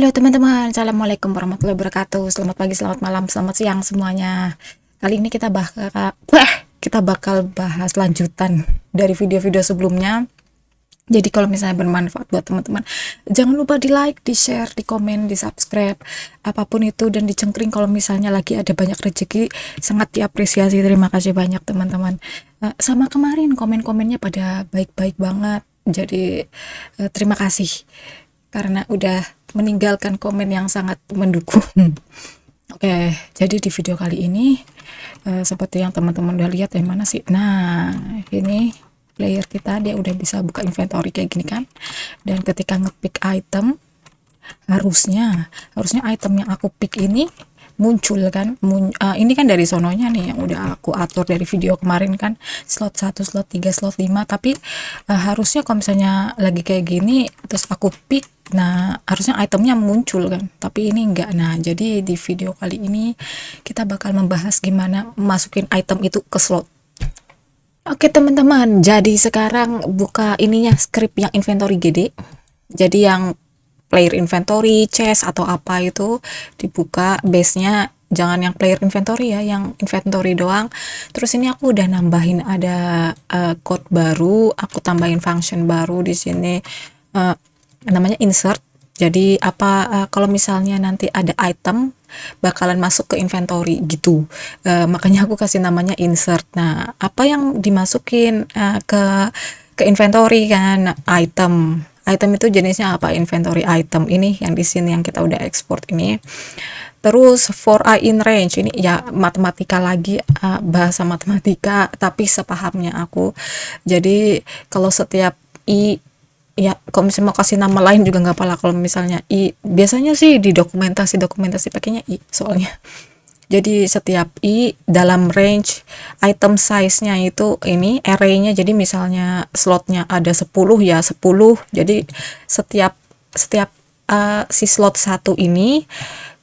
Halo teman-teman, Assalamualaikum warahmatullahi wabarakatuh. Selamat pagi, selamat malam, selamat siang semuanya. Kali ini kita bakal bahas lanjutan dari video-video sebelumnya. Jadi kalau misalnya bermanfaat buat teman-teman, jangan lupa di like, di share, di komen, di subscribe, apapun itu, dan dicengkring kalau misalnya lagi ada banyak rezeki. Sangat diapresiasi, terima kasih banyak teman-teman. Sama kemarin komen-komennya pada baik-baik banget. Jadi terima kasih karena udah meninggalkan komen yang sangat mendukung. Oke, jadi di video kali ini seperti yang teman-teman udah lihat yang mana sih? Nah, ini player kita dia udah bisa buka inventory kayak gini kan. Dan ketika ngepick item, harusnya item yang aku pick ini muncul kan. Ini kan dari sononya nih yang udah aku atur dari video kemarin kan, slot 1, slot 3, slot 5, tapi harusnya kalau misalnya lagi kayak gini terus aku pick, nah harusnya itemnya muncul kan, tapi ini enggak. Nah jadi di video kali ini kita bakal membahas gimana masukin item itu ke slot. Oke teman-teman, jadi sekarang buka ininya, script yang inventory GD. Jadi yang player inventory, chest atau apa itu dibuka, base-nya jangan yang player inventory ya, yang inventory doang. Terus ini aku udah nambahin ada code baru, aku tambahin function baru di sini, namanya insert. Jadi kalau misalnya nanti ada item bakalan masuk ke inventory gitu, makanya aku kasih namanya insert. Nah apa yang dimasukin ke inventory kan, item itu jenisnya apa, inventory item ini yang di sini yang kita udah ekspor ini. Terus for I in range ini ya matematika lagi, bahasa matematika tapi sepahamnya aku. Jadi kalau setiap i, ya kalau misalnya mau kasih nama lain juga nggak apa-apa. Kalau misalnya i, biasanya sih di dokumentasi pakainya i soalnya. Jadi setiap i dalam range item size-nya itu ini array-nya, jadi misalnya slotnya ada 10 ya 10, jadi setiap si slot 1 ini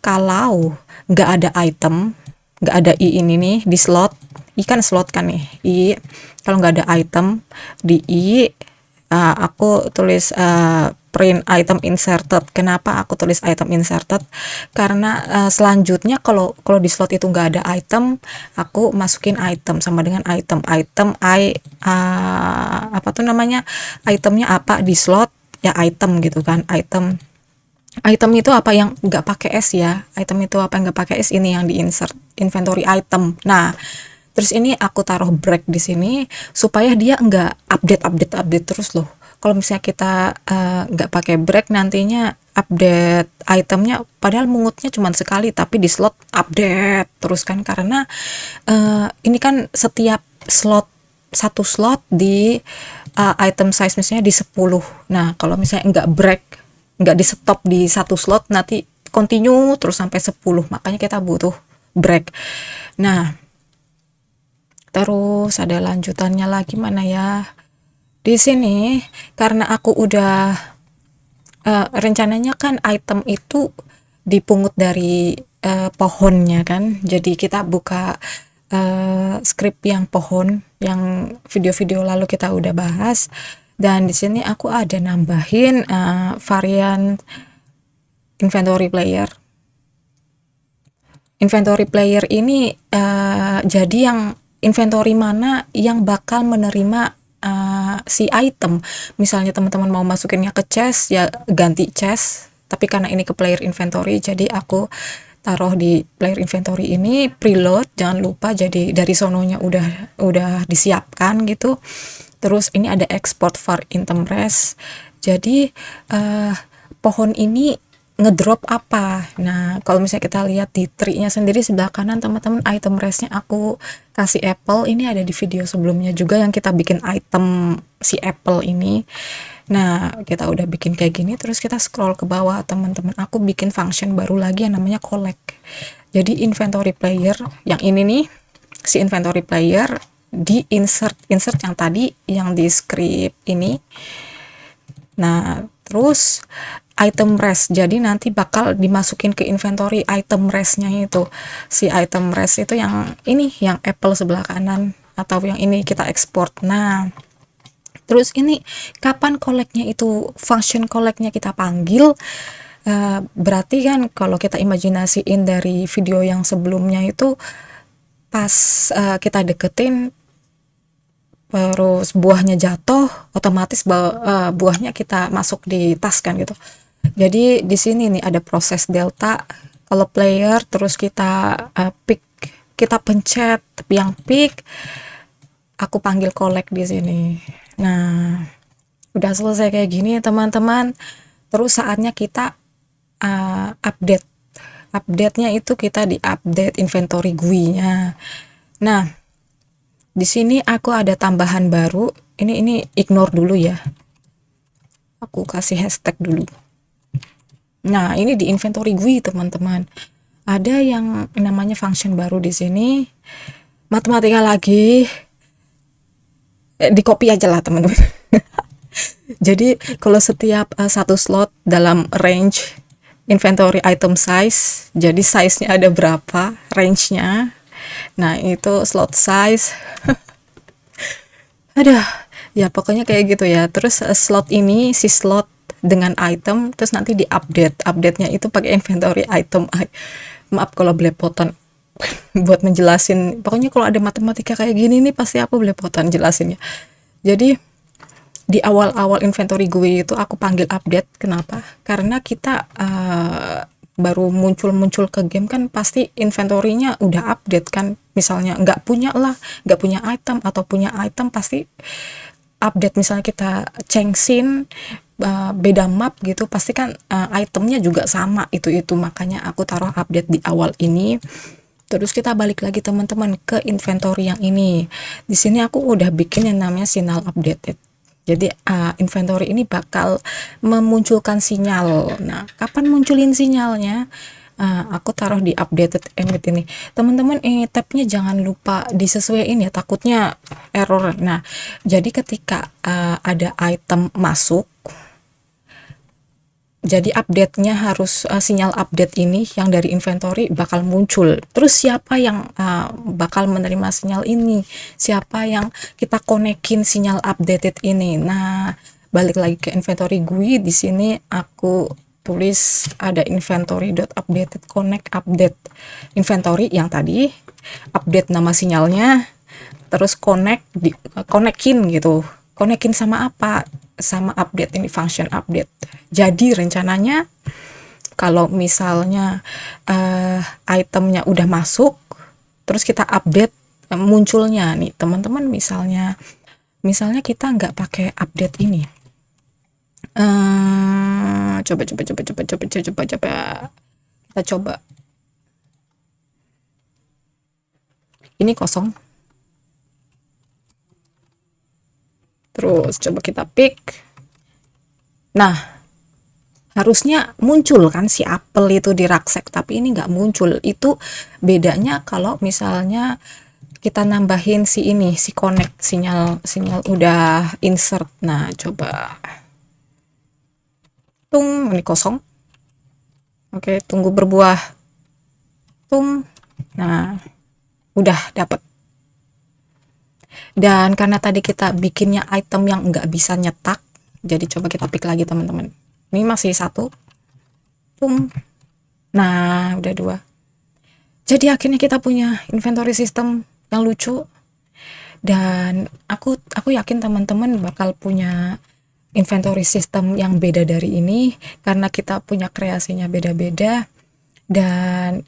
kalau nggak ada item, nggak ada i ini nih di slot i, kan slot kan nih i, kalau nggak ada item di i, aku tulis print item inserted. Kenapa aku tulis item inserted? Karena selanjutnya kalau di slot itu nggak ada item, aku masukin item sama dengan item apa tuh namanya, itemnya apa di slot ya item gitu kan. Item itu apa yang nggak pakai s ya, item itu apa yang nggak pakai s, ini yang di insert inventory item. Nah terus ini aku taruh break di sini supaya dia nggak update terus loh. Kalau misalnya kita nggak pakai break, nantinya update itemnya padahal mengutnya cuma sekali tapi di slot update terus kan, karena ini kan setiap slot, satu slot di item size misalnya di 10. Nah kalau misalnya nggak break, nggak di stop di satu slot, nanti continue terus sampai 10, makanya kita butuh break. Nah terus ada lanjutannya lagi mana ya, di sini karena aku udah rencananya kan item itu dipungut dari pohonnya kan, jadi kita buka script yang pohon yang video-video lalu kita udah bahas. Dan di sini aku ada nambahin varian inventory player ini, jadi yang inventory mana yang bakal menerima si item. Misalnya teman-teman mau masukinnya ke chest ya ganti chest, tapi karena ini ke player inventory jadi aku taruh di player inventory ini preload, jangan lupa. Jadi dari sononya udah disiapkan gitu. Terus ini ada export var item res, jadi pohon ini ngedrop apa. Nah kalau misalnya kita lihat di tree-nya sendiri sebelah kanan teman-teman, item rest-nya aku kasih apple. Ini ada di video sebelumnya juga yang kita bikin item si apple ini. Nah kita udah bikin kayak gini, terus kita scroll ke bawah teman-teman, aku bikin function baru lagi yang namanya collect. Jadi inventory player yang ini nih, si inventory player di insert yang tadi yang di script ini. Nah terus item rest, jadi nanti bakal dimasukin ke inventory item rest-nya itu. Si item rest itu yang ini, yang apple sebelah kanan, atau yang ini kita ekspor. Nah terus ini kapan collect-nya itu, function collect-nya kita panggil Berarti kan kalau kita imajinasiin dari video yang sebelumnya itu pas kita deketin terus buahnya jatuh, otomatis buahnya kita masuk di tas kan gitu. Jadi di sini nih ada proses delta. Kalau player terus kita pick, kita pencet yang pick, aku panggil collect di sini. Nah, udah selesai kayak gini teman-teman. Terus saatnya kita update. Update-nya itu kita di update inventory GUI-nya. Nah, di sini aku ada tambahan baru. Ini ignore dulu ya. Aku kasih hashtag dulu. Nah, ini di inventory GUI teman-teman. Ada yang namanya function baru di sini. Matematika lagi. Di copy aja lah teman-teman. Jadi kalau setiap satu slot dalam range inventory item size, jadi size-nya ada berapa, range-nya. Nah, itu slot size. Aduh, ya pokoknya kayak gitu ya. Terus slot ini, si slot dengan item, terus nanti di-update. Update-nya itu pakai inventory item. Maaf kalau belepotan buat menjelasin. Pokoknya kalau ada matematika kayak gini nih, pasti aku belepotan jelasinnya. Jadi, di awal-awal inventory gue itu aku panggil update. Kenapa? Karena kita baru muncul ke game kan pasti inventory-nya udah update kan. Misalnya nggak punya item atau punya item pasti update. Misalnya kita cengsin beda map gitu, pasti kan itemnya juga sama itu makanya aku taruh update di awal ini. Terus kita balik lagi teman-teman ke inventory yang ini. Di sini aku udah bikin yang namanya signal updated. Jadi inventory ini bakal memunculkan sinyal. Nah, kapan munculin sinyalnya? Aku taruh di updated emit ini. Teman-teman, tabnya jangan lupa disesuaiin ya, takutnya error. Nah, jadi ketika ada item masuk, jadi update-nya harus sinyal update ini yang dari inventory bakal muncul. Terus siapa yang bakal menerima sinyal ini? Siapa yang kita konekin sinyal updated ini? Nah, balik lagi ke inventory GUI. Di sini aku tulis ada inventory.updated connect update inventory yang tadi, update nama sinyalnya, terus konekin gitu. Konekin sama apa? Sama update ini, function update. Jadi rencananya kalau misalnya itemnya udah masuk terus kita update munculnya nih teman-teman, misalnya kita nggak pakai update ini, coba kita coba ini kosong. Terus coba kita pick. Nah, harusnya muncul kan si apel itu di rucksack, tapi ini nggak muncul. Itu bedanya kalau misalnya kita nambahin si ini, si connect, sinyal udah insert. Nah, coba tung, ini kosong. Oke, tunggu berbuah. Tung. Nah, udah dapet. Dan karena tadi kita bikinnya item yang nggak bisa nyetak, jadi coba kita pick lagi teman-teman. Ini masih satu. Pum. Nah, udah dua. Jadi akhirnya kita punya inventory system yang lucu. Dan aku yakin teman-teman bakal punya inventory system yang beda dari ini, karena kita punya kreasinya beda-beda. Dan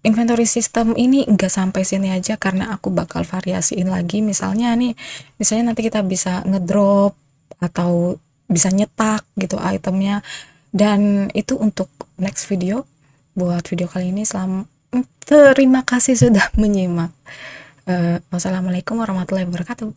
inventory system ini enggak sampai sini aja, karena aku bakal variasiin lagi. Misalnya nanti kita bisa ngedrop atau bisa nyetak gitu itemnya. Dan itu untuk next video. Buat video kali ini terima kasih sudah menyimak. Wassalamualaikum warahmatullahi wabarakatuh.